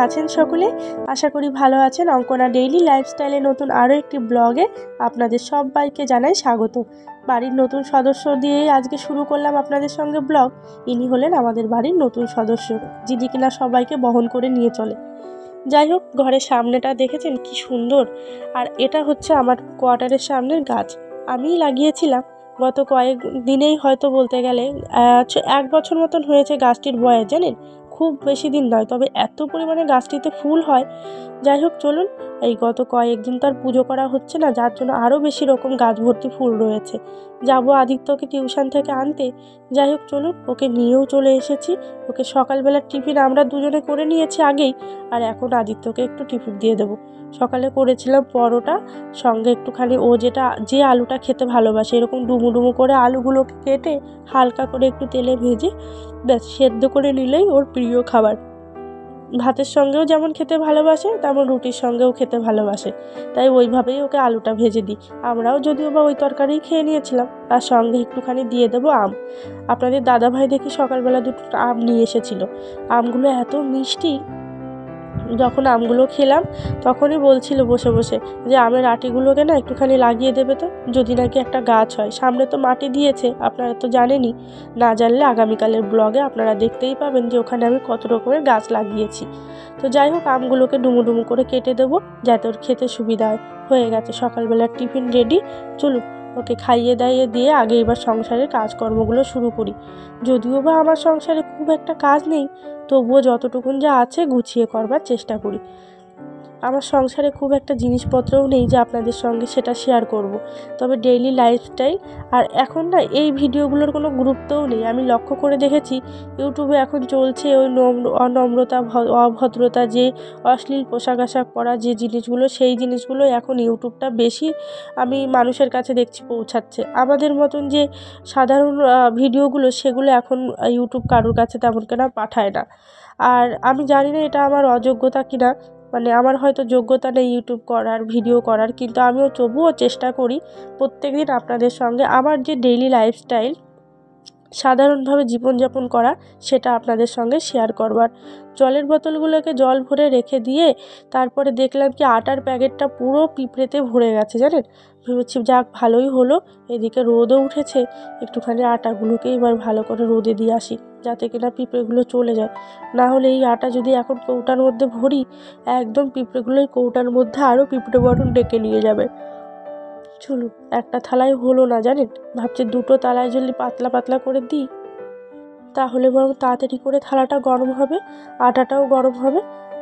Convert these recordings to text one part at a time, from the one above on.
আছেন সকলে? আশা করি ভালো আছেন। অঙ্কনা ডেইলি লাইফস্টাইলে নতুন আরও একটি ব্লগে আপনাদের সবাইকে জানাই স্বাগত। বাড়ির নতুন সদস্য দিয়েই আজকে শুরু করলাম আপনাদের সঙ্গে ব্লগ। ইনি হলেন আমাদের বাড়ির নতুন সদস্য, যিনি কিনা সবাইকে বহন করে নিয়ে চলে। যাই হোক, ঘরের সামনেটা দেখেছেন কি সুন্দর। আর এটা হচ্ছে আমার কোয়ার্টারের সামনের গাছ, আমিই লাগিয়েছিলাম। গত কয়েক দিনেই হয়তো বলতে গেলে 1 বছর মতন হয়েছে গাছটির বয়স, জানেন? খুব বেশি দিন নয়, তবে এত পরিমাণে গাছটিতে ফুল হয়। যাই হোক, চলুন, এই গত কয়েকদিন তার পুজো করা হচ্ছে না, যার জন্য আরও বেশি রকম গাছ ভর্তি ফুল রয়েছে। যাবো আদিত্যকে টিউশন থেকে আনতে। যাই হোক, চলুন, ওকে নিয়েও চলে এসেছি। ওকে সকালবেলার টিফিন আমরা দুজনে করে নিয়েছি আগেই, আর এখন আদিত্যকে একটু টিফিন দিয়ে দেবো। সকালে করেছিলাম পরোটা, সঙ্গে একটুখানি ও যে আলুটা খেতে ভালোবাসে, এরকম ডুমো ডুমো করে আলুগুলোকে কেটে হালকা করে একটু তেলে ভেজে ব্যাস সেদ্ধ করে নিলেই ওর প্রিয় খাবার। ভাতের সঙ্গেও যেমন খেতে ভালোবাসে, তেমন রুটির সঙ্গেও খেতে ভালোবাসে, তাই ওইভাবেই ওকে আলুটা ভেজে দিই। আমরাও যদিও বা ওই তরকারিই খেয়ে নিয়েছিলাম, তার সঙ্গে একটুখানি দিয়ে দেবো আম। আপনাদের দাদাভাই দেখি সকালবেলা 2টো আম নিয়ে এসেছিলো। আমগুলো এত মিষ্টি, যখন আমগুলো খেলাম তখনই বলছিল বসে বসে যে আমের আটিগুলোকে না একটুখানি লাগিয়ে দেবে তো, যদি নাকি একটা গাছ হয়। সামনে তো মাটি দিয়েছে, আপনারা তো জানেনই। না জানলে আগামীকালের ব্লগে আপনারা দেখতেই পাবেন যে ওখানে আমি কত রকমের গাছ লাগিয়েছি। তো যাই হোক, আমগুলোকে ডুমো ডুমো করে কেটে দেবো যাতে ওর খেতে সুবিধা হয়। হয়ে গেছে সকালবেলার টিফিন রেডি। চলুন, ওকে খাইয়ে দাইয়ে দিয়ে আগে এবার সংসারের কাজকর্মগুলো শুরু করি। যদিও বা আমার সংসারে খুব একটা কাজ নেই, তবুও যতটুকুন যা আছে গুছিয়ে করবার চেষ্টা করি। আমার সংসারে খুব একটা জিনিসপত্রও নেই যে আপনাদের সঙ্গে সেটা শেয়ার করব। তবে ডেইলি লাইফস্টাইল আর এখন না এই ভিডিওগুলোর কোনো গুরুত্বও নেই। আমি লক্ষ্য করে দেখেছি ইউটিউবে এখন চলছে ওই অনম্রতা, অভদ্রতা, যে অশ্লীল পোশাক আশাক পরা যে জিনিসগুলো, সেই জিনিসগুলো এখন ইউটিউবটা বেশি আমি মানুষের কাছে দেখছি পৌঁছাচ্ছে। আমাদের মতন যে সাধারণ ভিডিওগুলো, সেগুলো এখন ইউটিউব কারোর কাছে তেমন কেনা পাঠায় না। আর আমি জানি না এটা আমার অযোগ্যতা কিনা, মানে আমার হয়তো যোগ্যতা নেই ইউটিউব করার, ভিডিও করার, কিন্তু আমিও তবুও চেষ্টা করি প্রত্যেকদিন আপনাদের সঙ্গে আমার যে ডেইলি লাইফস্টাইল, সাধারণভাবে জীবনযাপন করা, সেটা আপনাদের সঙ্গে শেয়ার করবার। জলের বোতলগুলোকে জল ভরে রেখে দিয়ে তারপরে দেখলাম কি আটার প্যাকেটটা পুরো পিঁপড়েতে ভরে গেছে, জানেন? ভেবেছি যাক ভালোই হলো, এদিকে রোদও উঠেছে, একটুখানি আটাগুলোকে এবার ভালো করে রোদে দিয়ে আসি যাতে কিনা পিঁপড়েগুলো চলে যায়। না হলে এই আটা যদি এখন কৌটার মধ্যে ভরি, একদম পিঁপড়েগুলোই কৌটার মধ্যে আরও পিঁপড়ে বরণ ডেকে নিয়ে যাবে। চলুন, একটা থালায় হলো না, জানেন? ভাবছি 2টো থালায় যদি পাতলা পাতলা করে দিই, তাহলে বরং তাড়াতাড়ি করে থালাটা গরম হবে, আটাটাও গরম হবে,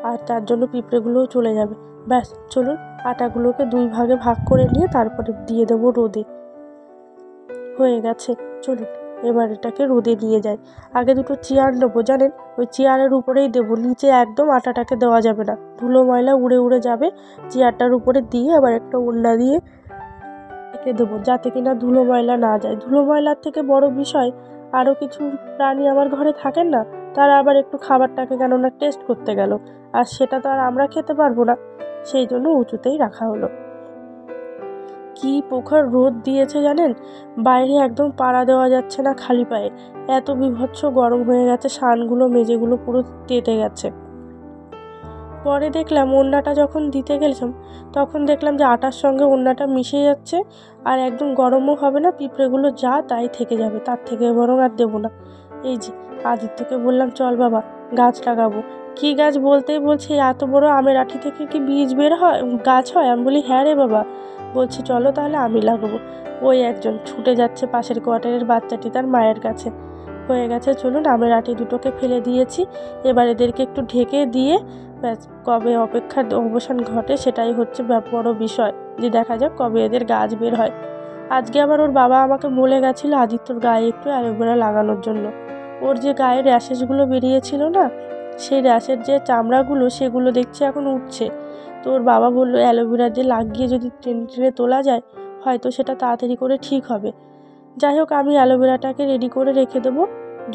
আর তার জন্য পিঁপড়েগুলোও চলে যাবে। ব্যাস, চলুন, আটাগুলোকে 2 ভাগে ভাগ করে নিয়ে তারপরে দিয়ে দেবো রোদে। হয়ে গেছে, চলুন এবার এটাকে রোদে নিয়ে যাই। আগে 2টো চেয়ার নেবো, জানেন? ওই চেয়ারের উপরেই দেবো, নিচে একদম আটাটাকে দেওয়া যাবে না, ধুলো ময়লা উড়ে উড়ে যাবে। চেয়ারটার উপরে দিয়ে আবার একটা ওড়না দিয়ে রেখে দেবো যাতে কিনা ধুলো ময়লা না যায়। ধুলো ময়লার থেকে বড় বিষয়, আরও কিছু প্রাণী আমার ঘরে থাকেন না, তারা আবার একটু খাবারটাকে কেননা টেস্ট করতে গেল, আর সেটা তো আর আমরা খেতে পারবো না, সেই জন্য উঁচুতেই রাখা হলো। কি প্রখর রোদ দিয়েছে জানেন? বাইরে একদম পাড়া দেওয়া যাচ্ছে না খালি পায়ে, এত বীভৎস গরম হয়ে গেছে, সানগুলো মেজেগুলো পুরো তেতে গেছে। পরে দেখলাম ওড়নাটা যখন দিতে গেলাম, তখন দেখলাম যে আটার সঙ্গে ওড়নাটা মিশে যাচ্ছে, আর একদম গরমও হবে না, পিঁপড়েগুলো যা তাই থেকে যাবে, তার থেকে বরং আর দেবো না। এই যে আদিত্যকে বললাম চল বাবা গাছ লাগাবো। কী গাছ বলতেই বলছে এত বড় আমের আঁটি থেকে কি বীজ বের হয়, গাছ হয়? আমি বলি হ্যাঁ রে বাবা। বলছে চলো তাহলে আমি লাগাবো। ওই একজন ছুটে যাচ্ছে পাশের কোয়ার্টারের বাচ্চাটি তার মায়ের কাছে। হয়ে গেছে, চলুন, আমের আঁটি 2টোকে ফেলে দিয়েছি, এবার এদেরকে একটু ঢেকে দিয়ে ব্যাস কবে অপেক্ষার অবসান ঘটে সেটাই হচ্ছে বড় বিষয়, যে দেখা যাক কবে এদের গাছ বের হয়। আজকে আবার ওর বাবা আমাকে বলে গেছিলো আদিত্যর গায়ে একটু অ্যালোভেরা লাগানোর জন্য। ওর যে গায়ে র্যাশেসগুলো বেরিয়েছিল না, সেই র্যাশের যে চামড়াগুলো সেগুলো দেখছি এখন উঠছে। তো ওর বাবা বললো অ্যালোভেরা দিয়ে লাগিয়ে যদি টেনে টেনে তোলা যায়, হয়তো সেটা তাড়াতাড়ি করে ঠিক হবে। যাই হোক, আমি অ্যালোভেরাটাকে রেডি করে রেখে দেবো,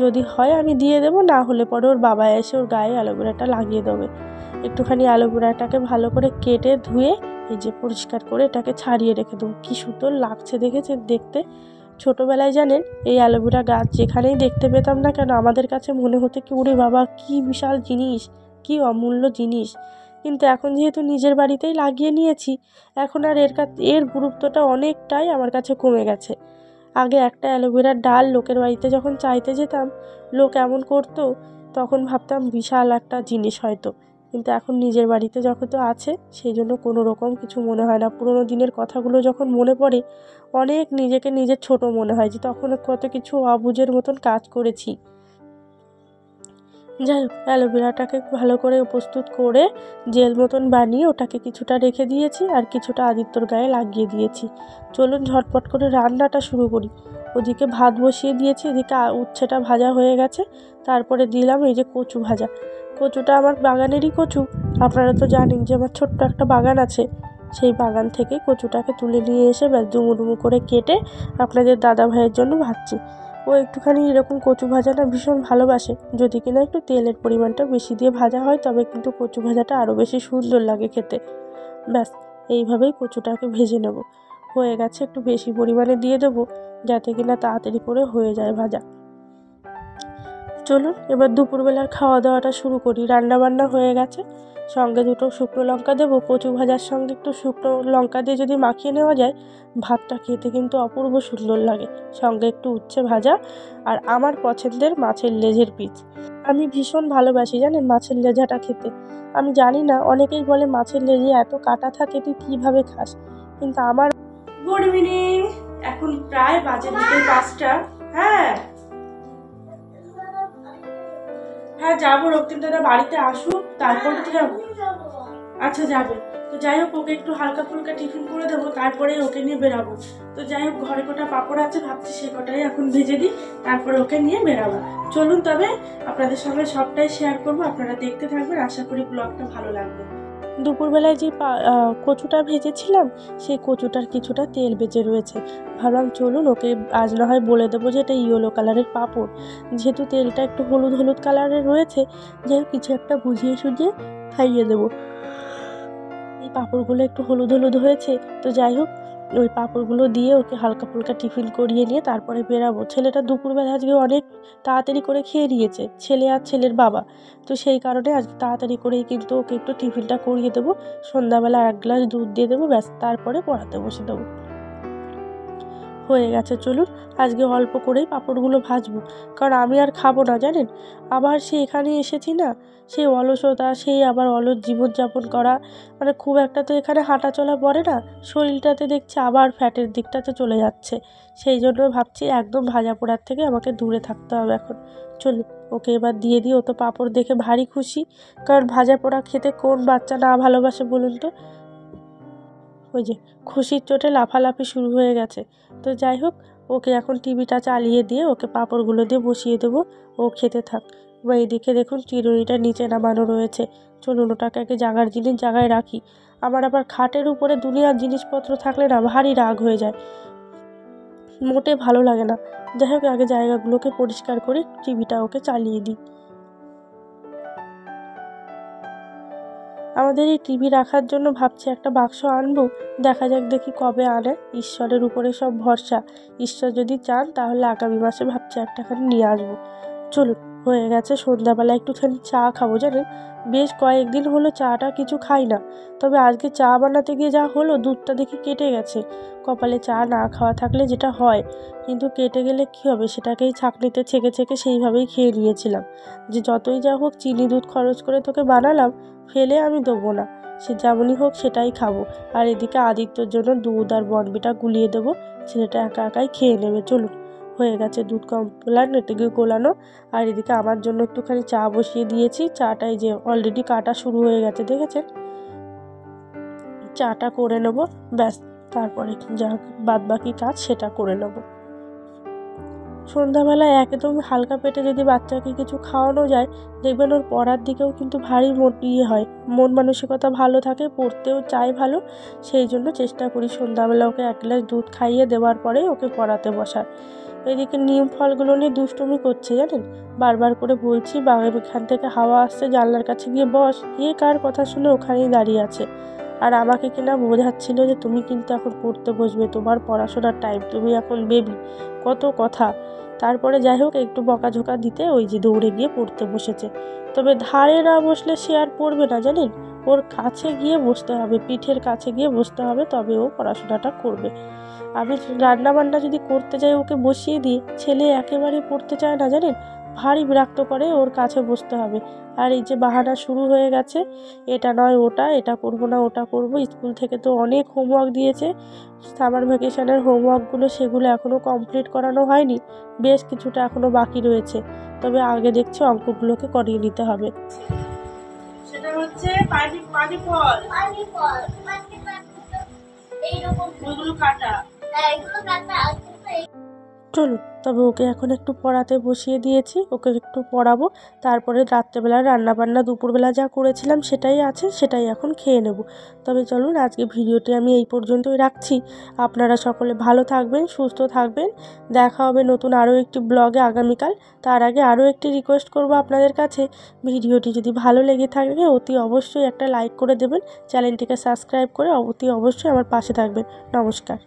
যদি হয় আমি দিয়ে দেবো, না হলে পরে ওর বাবা এসে ওর গায়ে অ্যালোভেরাটা লাগিয়ে দেবে। একটুখানি অ্যালোভেরাটাকে ভালো করে কেটে ধুয়ে এই যে পরিষ্কার করে এটাকে ছাড়িয়ে রেখে দেবো। কী সুন্দর লাগছে দেখেছেন দেখতে। ছোটোবেলায় জানেন এই অ্যালোভেরা গাছ যেখানেই দেখতে পেতাম না কেন, আমাদের কাছে মনে হতো কি ওরে বাবা কী বিশাল জিনিস, কী অমূল্য জিনিস। কিন্তু এখন যেহেতু নিজের বাড়িতেই লাগিয়ে নিয়েছি, এখন আর এর গুরুত্বটা অনেকটাই আমার কাছে কমে গেছে। আগে একটা অ্যালোভেরার ডাল লোকের বাড়িতে যখন চাইতে যেতাম, লোক এমন করতো, তখন ভাবতাম বিশাল একটা জিনিস হয়তো। কিন্তু এখন নিজের বাড়িতে যখন তো আছে, সেই জন্য কোনো রকম কিছু মনে হয় না। পুরোনো দিনের কথাগুলো যখন মনে পড়ে, অনেক নিজেকে নিজের ছোট মনে হয় যে তখন কত কিছু অবুঝের মতন কাজ করেছি। যাই হোক, অ্যালোভেরাটাকে ভালো করে প্রস্তুত করে জেল মতন বানিয়ে ওটাকে কিছুটা রেখে দিয়েছি, আর কিছুটা আদিত্যর গায়ে লাগিয়ে দিয়েছি। চলুন ঝটপট করে রান্নাটা শুরু করি। ওদিকে ভাত বসিয়ে দিয়েছি, এদিকে উচ্ছেটা ভাজা হয়ে গেছে। তারপরে দিলাম এই যে কচু ভাজা। কচুটা আমার বাগানেরই কচু। আপনারা তো জানেন যে আমার ছোট্ট একটা বাগান আছে। সেই বাগান থেকে কচুটাকে তুলে নিয়ে এসে ব্যাস ডুমো ডুমো করে কেটে আপনাদের দাদা ভাইয়ের জন্য ভাজছি। ও একটুখানি এরকম কচু ভাজাটা ভীষণ ভালোবাসে। যদি কিনা একটু তেলের পরিমাণটা বেশি দিয়ে ভাজা হয়, তবে কিন্তু কচু ভাজাটা আরও বেশি সুন্দর লাগে খেতে। ব্যাস এইভাবেই কচুটাকে ভেজে নেব। হয়ে গেছে, একটু বেশি পরিমাণে দিয়ে দেবো যাতে কিনা তাড়াতাড়ি করে হয়ে যায় ভাজা। চলুন এবার দুপুরবেলার খাওয়া দাওয়াটা শুরু করি। রান্নাবান্না হয়ে গেছে, সঙ্গে দুটো শুকনো লঙ্কা দেবো। কচু ভাজার সঙ্গে একটু শুকনো লঙ্কা দিয়ে যদি মাখিয়ে নেওয়া যায়, ভাতটা খেতে কিন্তু অপূর্ব সুন্দর লাগে। সঙ্গে একটু উচ্ছে ভাজা, আর আমার পছন্দের মাছের লেজের পিস। আমি ভীষণ ভালোবাসি জানেন মাছের লেজাটা খেতে। আমি জানি না, অনেকেই বলে মাছের লেজে এত কাটা থাকে তুই কীভাবে খাস, কিন্তু আমার। গুড ইভিনিং, এখন প্রায় বাজে বিকেল 5টা। হ্যাঁ হ্যাঁ যাবো, রক্তিম দাদা বাড়িতে আসুক তারপর তো যাবো। আচ্ছা যাবে তো, যাই হোক ওকে একটু হালকা ফুলকা টিফিন করে দেবো, তারপরে ওকে নিয়ে বেরাবো। তো যাই হোক, ঘরে কটা পাঁপড় আছে, ভাবছি সে কটাই এখন ভেজে দিই, তারপরে ওকে নিয়ে বেরাবো। চলুন তবে আপনাদের সঙ্গে সবটাই শেয়ার করবো, আপনারা দেখতে থাকবেন, আশা করি ব্লগটা ভালো লাগবে। দুপুরবেলায় যে কচুটা ভেজেছিলাম, সেই কচুটার কিছুটা তেল বেঁচে রয়েছে। ভাবলাম চলুন ওকে আজ না হয় বলে দেবো যে এটা ইয়েলো কালারের পাঁপড়, যেহেতু তেলটা একটু হলুদ হলুদ কালারের রয়েছে, যে কিছু একটা বুঝিয়ে সুঝিয়ে খাইয়ে দেবো। এই পাঁপড়গুলো একটু হলুদ হলুদ হয়েছে, তো যাই হোক ওই পাঁপড়গুলো দিয়ে ওকে হালকা ফুলকা টিফিন করিয়ে নিয়ে তারপরে বেরাবো। ছেলেটা দুপুরবেলা আজকে অনেক তাড়াতাড়ি করে খেয়ে নিয়েছে, ছেলে আর ছেলের বাবা। তো সেই কারণে আজকে তাড়াতাড়ি করেই কিন্তু ওকে একটু টিফিনটা করিয়ে দেবো। সন্ধ্যাবেলা 1 গ্লাস দুধ দিয়ে দেবো, ব্যাস তারপরে পড়াতে বসে দেবো। হয়ে গেছে, চলুন আজকে অল্প করেই পাঁপড়গুলো ভাজবো, কারণ আমি আর খাবো না জানেন। আবার এখানে এসেছি না, সেই অলসতা, সেই আবার অলস জীবনযাপন করা, মানে খুব একটা তো এখানে হাঁটা চলা পড়ে না। শরীরটাতে দেখছি আবার ফ্যাটের দিকটাতে চলে যাচ্ছে। সেই জন্য ভাবছি একদম ভাজা পোড়ার থেকে আমাকে দূরে থাকতে হবে এখন। চলুন ওকে এবার দিয়ে দিই, ও তো পাঁপড় দেখে ভারী খুশি, কারণ ভাজা পোড়া খেতে কোন বাচ্চা না ভালোবাসে বলুন তো। ওই যে খুশির চোটে লাফালাফি শুরু হয়ে গেছে। তো যাই হোক, ওকে এখন টিভিটা চালিয়ে দিয়ে ওকে পাঁপড়গুলো দিয়ে বসিয়ে দেবো, ও খেতে থাক। বা এদিকে দেখুন চিরুনিটা নিচে নামানো রয়েছে। চলুন ওটাকে আগে জায়গার জিনিস জায়গায় রাখি। আমার আবার খাটের উপরে দুনিয়ার জিনিসপত্র থাকলে না ভারী রাগ হয়ে যায়, মোটে ভালো লাগে না। যাই হোক আগে জায়গাগুলোকে পরিষ্কার করে টিভিটা ওকে চালিয়ে দিই। আমাদের এই টিভি রাখার জন্য ভাবছি একটা বাক্স আনবো, দেখা যাক দেখি কবে আনে। ঈশ্বরের উপরে সব ভরসা, ঈশ্বর যদি চান তাহলে আগামী মাসে ভাবছি একটাখানি নিয়ে আসবো। চলুন হয়ে গেছে, সন্ধ্যাবেলা একটুখানি চা খাবো জানেন। বেশ কয়েকদিন হলো চাটা কিছু খাই না, তবে আজকে চা বানাতে গিয়ে যা হলো, দুধটা দেখি কেটে গেছে। কপালে চা না খাওয়া থাকলে যেটা হয়, কিন্তু কেটে গেলে কী হবে, সেটাকেই ছাঁকনিতে ছেঁকে ছেঁকে সেইভাবেই খেয়ে নিয়েছিলাম, যে যতই যা হোক চিনি দুধ খরচ করে তোকে বানালাম, ফেলে আমি দেবো না, সে যেমনই হোক সেটাই খাবো। আর এদিকে আদিত্যর জন্য দুধ আর বনবিটা গুলিয়ে দেবো, ছেলেটা একা একাই খেয়ে নেবে। চলুন হয়ে গেছে দুধ কমপ্লান এদিকে গোলানো, আর এদিকে আমার জন্য একটুখানি চা বসিয়ে দিয়েছি। চাটাই যে অলরেডি কাটা শুরু হয়ে গেছে দেখেছেন। চাটা করে নেব, ব্যাস তারপরে যা বাদ বাকি কাজ সেটা করে নেব। সন্ধ্যাবেলায় একদম হালকা পেটে যদি বাচ্চাকে কিছু খাওয়ানো যায়, দেখবেন ওর পড়ার দিকেও কিন্তু ভারী হয়, মন মানসিকতা ভালো থাকে, পড়তেও চায় ভালো। সেই জন্য চেষ্টা করি সন্ধ্যাবেলা ওকে 1 গ্লাস দুধ খাইয়ে দেওয়ার পরেই ওকে পড়াতে বসার। এদিকে নিম ফলগুলো নিয়ে দুষ্টুমি করছে জানেন, বারবার করে বলছি বা এখান থেকে হাওয়া আসছে, জানলার কাছে গিয়ে বস, কার কথা শুনে ওখানেই দাঁড়িয়ে আছে। আর আমাকে কিনা বোঝাচ্ছিল যে তুমি কিন্তু এখন পড়তে বসবে, তোমার পড়াশোনার টাইম, তুমি এখন বেবি, কত কথা। তারপরে যাই হোক একটু বকাঝোকা দিতে ওই যে দৌড়ে গিয়ে পড়তে বসেছে। তবে ধারে না বসলে সে আর পড়বে না জানেন, ওর কাছে গিয়ে বসতে হবে, পিঠের কাছে গিয়ে বসতে হবে, তবে ও পড়াশোনাটা করবে। আমি রান্না বান্না যদি করতে যাই ওকে বসিয়ে দিই, ছেলে একেবারে পড়তে চায় না জানেন, ভারী বিরক্ত করে, ওর কাছে বসতে হবে। আর এই যে বাহানা শুরু হয়ে গেছে, এটা নয় ওটা, এটা করবো না ওটা করবো, স্কুল থেকে তো অনেক হোমওয়ার্ক দিয়েছে, সামার ভ্যাকেশনের হোমওয়ার্কগুলো সেগুলো এখনও কমপ্লিট করানো হয়নি, বেশ কিছুটা এখনও বাকি রয়েছে। তবে আগে দেখছি অঙ্কগুলোকে করিয়ে নিতে হবে। সেটা হচ্ছে পানি পানি ফল এইরকম ওইগুলো কাটা, এইগুলো কাটা। চলুন, তবে ওকে এখন একটু পড়াতে বসিয়ে দিয়েছি, ওকে একটু পড়াবো, তারপরে রাত্রেবেলা রান্নাবান্না দুপুরবেলা যা করেছিলাম সেটাই আছে, সেটাই এখন খেয়ে নেব। তবে চলুন, আজকে ভিডিওটি আমি এই পর্যন্তই রাখছি। আপনারা সকলে ভালো থাকবেন, সুস্থ থাকবেন। দেখা হবে নতুন আরও একটি ব্লগে আগামীকাল। তার আগে আরও একটি রিকোয়েস্ট করব আপনাদের কাছে, ভিডিওটি যদি ভালো লেগে থাকে অতি অবশ্যই একটা লাইক করে দেবেন, চ্যানেলটিকে সাবস্ক্রাইব করে অতি অবশ্যই আমার পাশে থাকবেন। নমস্কার।